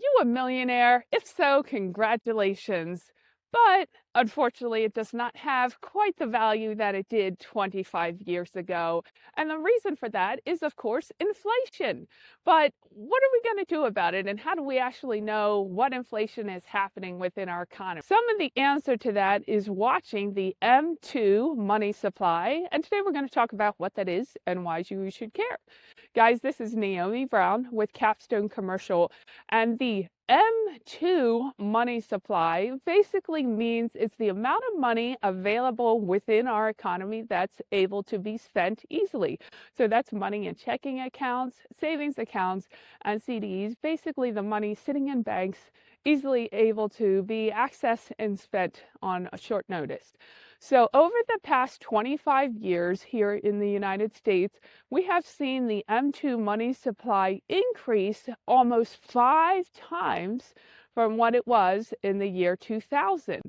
you a millionaire? If so, congratulations. But unfortunately, it does not have quite the value that it did 25 years ago. And the reason for that is, of course, inflation. But what are we going to do about it? And how do we actually know what inflation is happening within our economy? Some of the answer to that is watching the M2 money supply. And today we're going to talk about what that is and why you should care. Guys, this is Naomi Brown with Capstone Commercial, and the M2 money supply basically means it's the amount of money available within our economy that's able to be spent easily. So that's money in checking accounts, savings accounts, and CDs, basically the money sitting in banks, easily able to be accessed and spent on a short notice. So over the past 25 years here in the United States, we have seen the M2 money supply increase almost 5 times from what it was in the year 2000.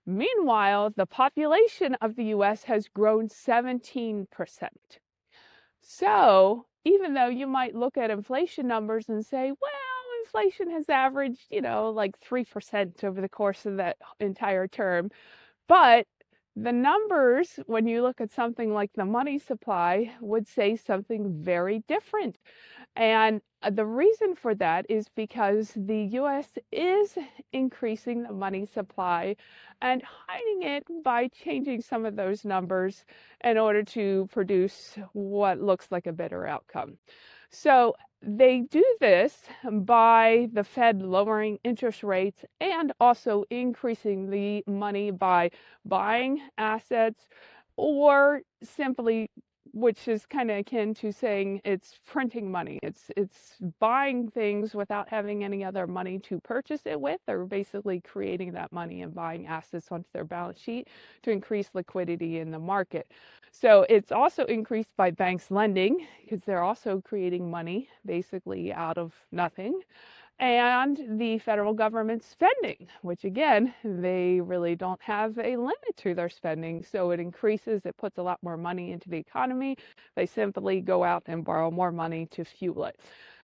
Meanwhile, the population of the US has grown 17%. So even though you might look at inflation numbers and say, well, inflation has averaged, like 3% over the course of that entire term, but the numbers, when you look at something like the money supply, would say something very different. And the reason for that is because the US is increasing the money supply and hiding it by changing some of those numbers in order to produce what looks like a better outcome. So they do this by the Fed lowering interest rates and also increasing the money by buying assets, or simply, which is kind of akin to saying it's printing money. It's buying things without having any other money to purchase it with. They're basically creating that money and buying assets onto their balance sheet to increase liquidity in the market. So it's also increased by banks lending, because they're also creating money basically out of nothing. And the federal government spending, which again, they really don't have a limit to their spending. So it increases, it puts a lot more money into the economy. They simply go out and borrow more money to fuel it.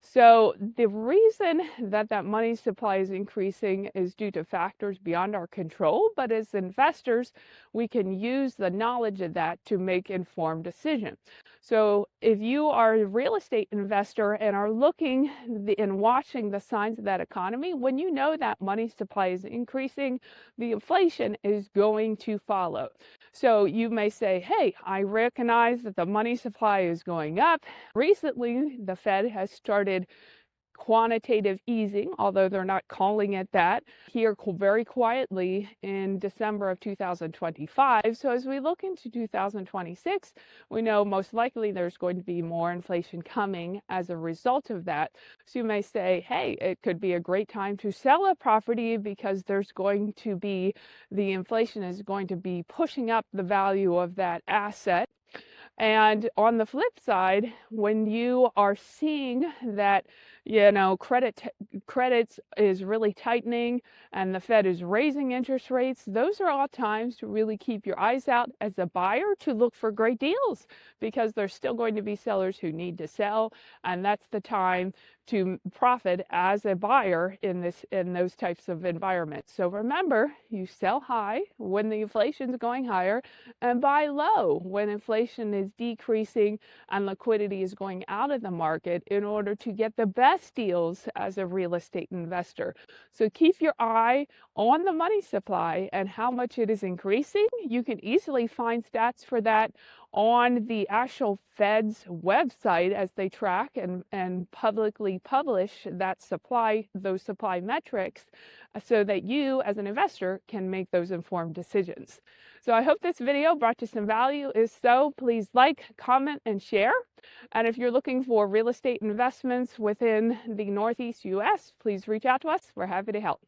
So the reason that that money supply is increasing is due to factors beyond our control, but as investors, we can use the knowledge of that to make informed decisions. So if you are a real estate investor and are looking and watching the signs of that economy, when you know that money supply is increasing, the inflation is going to follow. So you may say, hey, I recognize that the money supply is going up. Recently, the Fed has started quantitative easing, although they're not calling it that, here very quietly in December of 2025. So as we look into 2026, we know most likely there's going to be more inflation coming as a result of that. So you may say, hey, it could be a great time to sell a property because there's going to be, the inflation is going to be pushing up the value of that asset. And on the flip side, when you are seeing that, credits is really tightening and the Fed is raising interest rates, those are all times to really keep your eyes out as a buyer to look for great deals, because there's still going to be sellers who need to sell, and that's the time to profit as a buyer in those types of environments. So remember, you sell high when the inflation is going higher, and buy low when inflation is decreasing and liquidity is going out of the market, in order to get the best deals as a real estate investor. So keep your eye on the money supply and how much it is increasing. You can easily find stats for that on the actual Fed's website as they track and publicly publish that supply, those supply metrics, so that you as an investor can make those informed decisions. So I hope this video brought you some value. If so, please like, comment, and share. And if you're looking for real estate investments within the Northeast US, please reach out to us. We're happy to help.